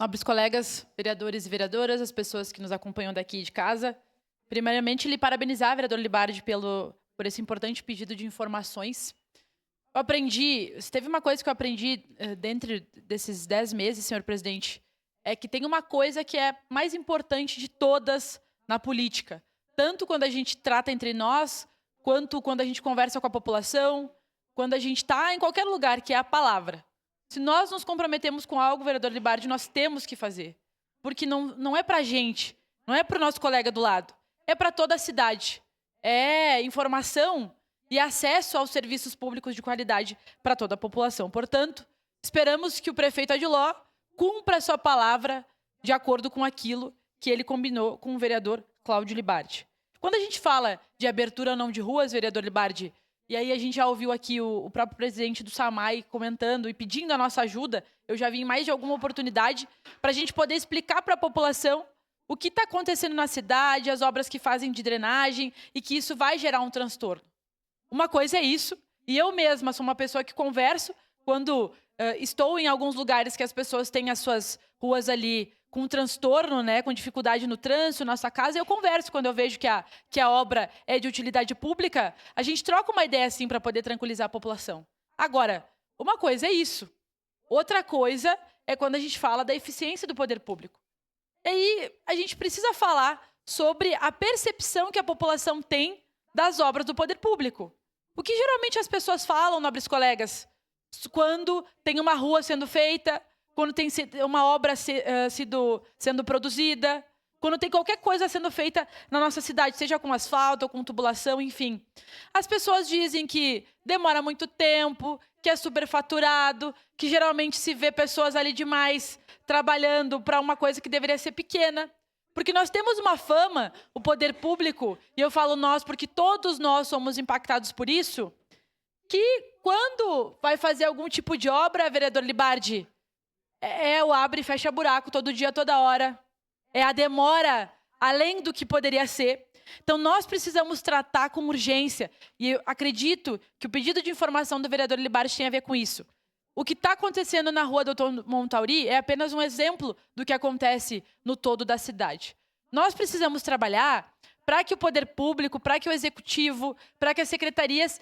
Nobres colegas, vereadores e vereadoras, as pessoas que nos acompanham daqui de casa. Primeiramente, lhe parabenizar, vereador Libardi, por esse importante pedido de informações. Eu aprendi, se teve uma coisa que eu aprendi dentro desses 10 meses, senhor presidente, é que tem uma coisa que é mais importante de todas na política. Tanto quando a gente trata entre nós, quanto quando a gente conversa com a população, quando a gente está em qualquer lugar, que é a palavra. Se nós nos comprometemos com algo, vereador Libardi, nós temos que fazer. Porque não é para a gente, não é para o nosso colega do lado, é para toda a cidade. É informação e acesso aos serviços públicos de qualidade para toda a população. Portanto, esperamos que o prefeito Adiló cumpra a sua palavra de acordo com aquilo que ele combinou com o vereador Cláudio Libardi. Quando a gente fala de abertura ou não de ruas, vereador Libardi, e aí a gente já ouviu aqui o próprio presidente do SAMAI comentando e pedindo a nossa ajuda, eu já vi em mais de alguma oportunidade, para a gente poder explicar para a população o que está acontecendo na cidade, as obras que fazem de drenagem e que isso vai gerar um transtorno. Uma coisa é isso, e eu mesma sou uma pessoa que converso quando estou em alguns lugares que as pessoas têm as suas ruas ali com transtorno, né, com dificuldade no trânsito, na nossa casa, eu converso quando eu vejo que a obra é de utilidade pública, a gente troca uma ideia assim para poder tranquilizar a população. Agora, uma coisa é isso, outra coisa é quando a gente fala da eficiência do poder público. E aí a gente precisa falar sobre a percepção que a população tem das obras do poder público. O que geralmente as pessoas falam, nobres colegas, quando tem uma rua sendo feita, quando tem uma obra sendo produzida, quando tem qualquer coisa sendo feita na nossa cidade, seja com asfalto ou com tubulação, enfim. As pessoas dizem que demora muito tempo, que é superfaturado, que geralmente se vê pessoas ali demais trabalhando para uma coisa que deveria ser pequena. Porque nós temos uma fama, o poder público, e eu falo nós porque todos nós somos impactados por isso, que quando vai fazer algum tipo de obra, vereador Libardi, é o abre e fecha buraco todo dia, toda hora. É a demora além do que poderia ser. Então, nós precisamos tratar com urgência. E eu acredito que o pedido de informação do vereador Libardi tem a ver com isso. O que está acontecendo na rua Doutor Montauri é apenas um exemplo do que acontece no todo da cidade. Nós precisamos trabalhar para que o poder público, para que o executivo, para que as secretarias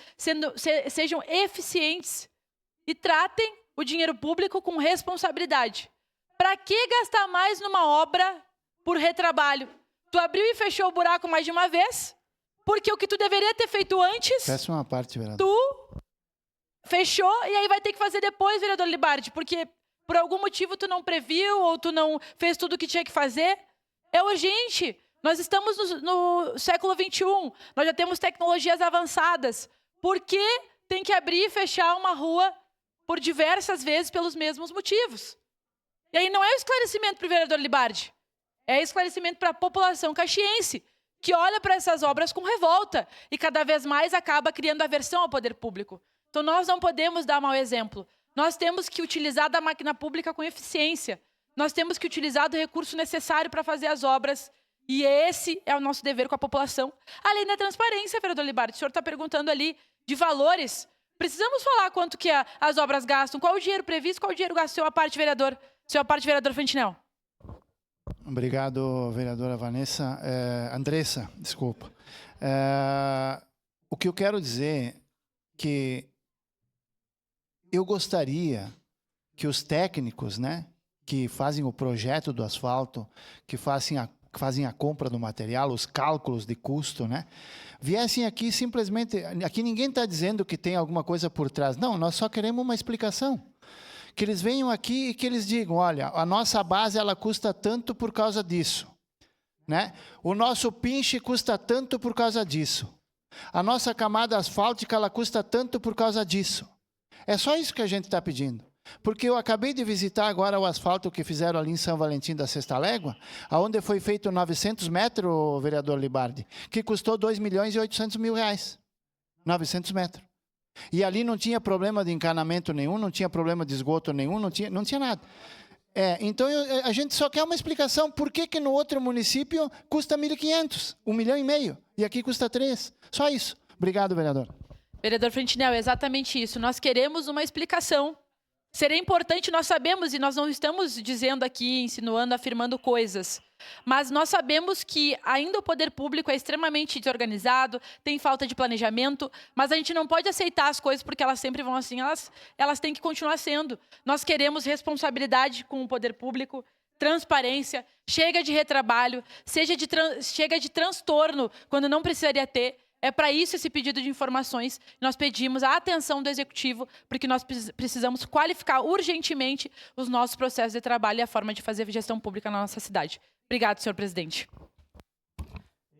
sejam eficientes e tratem o dinheiro público com responsabilidade. Para que gastar mais numa obra por retrabalho? Tu abriu e fechou o buraco mais de uma vez, porque o que tu deveria ter feito antes, peço uma parte, vereador. Tu fechou e aí vai ter que fazer depois, vereador Libardi, porque por algum motivo tu não previu ou tu não fez tudo o que tinha que fazer. É urgente. Nós estamos no século XXI, nós já temos tecnologias avançadas. Por que tem que abrir e fechar uma rua por diversas vezes pelos mesmos motivos? E aí não é esclarecimento para o vereador Libardi, é esclarecimento para a população caxiense, que olha para essas obras com revolta e cada vez mais acaba criando aversão ao poder público. Então nós não podemos dar mau exemplo. Nós temos que utilizar da máquina pública com eficiência. Nós temos que utilizar do recurso necessário para fazer as obras. E esse é o nosso dever com a população. Além da transparência, vereador Libardi, o senhor está perguntando ali de valores. Precisamos falar quanto que as obras gastam, qual o dinheiro previsto, qual o dinheiro gasto, senhor parte vereador Fantinel. Obrigado, vereadora Vanessa. Andressa, desculpa. O que eu quero dizer é que eu gostaria que os técnicos, né, que fazem o projeto do asfalto, que fazem a compra do material, os cálculos de custo, né, viessem aqui simplesmente... Aqui ninguém está dizendo que tem alguma coisa por trás. Não, nós só queremos uma explicação. Que eles venham aqui e que eles digam, olha, a nossa base ela custa tanto por causa disso. Né? O nosso pinche custa tanto por causa disso. A nossa camada asfáltica ela custa tanto por causa disso. É só isso que a gente está pedindo. Porque eu acabei de visitar agora o asfalto que fizeram ali em São Valentim da Sexta Légua, onde foi feito 900 metros, vereador Libardi, que custou 2.800.000 reais. 900 metros. E ali não tinha problema de encanamento nenhum, não tinha problema de esgoto nenhum, não tinha nada. Então a gente só quer uma explicação por que no outro município custa 1.500, 1,5 milhão, e aqui custa 3. Só isso. Obrigado, vereador. Vereador Fantinel, é exatamente isso. Nós queremos uma explicação Seria importante, nós sabemos, e nós não estamos dizendo aqui, insinuando, afirmando coisas, mas nós sabemos que ainda o poder público é extremamente desorganizado, tem falta de planejamento, mas a gente não pode aceitar as coisas porque elas sempre vão assim, elas têm que continuar sendo. Nós queremos responsabilidade com o poder público, transparência, chega de retrabalho, chega de transtorno quando não precisaria ter. É para isso esse pedido de informações. Nós pedimos a atenção do Executivo, porque nós precisamos qualificar urgentemente os nossos processos de trabalho e a forma de fazer gestão pública na nossa cidade. Obrigado, senhor presidente.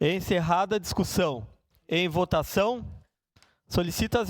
Encerrada a discussão. Em votação, solicito às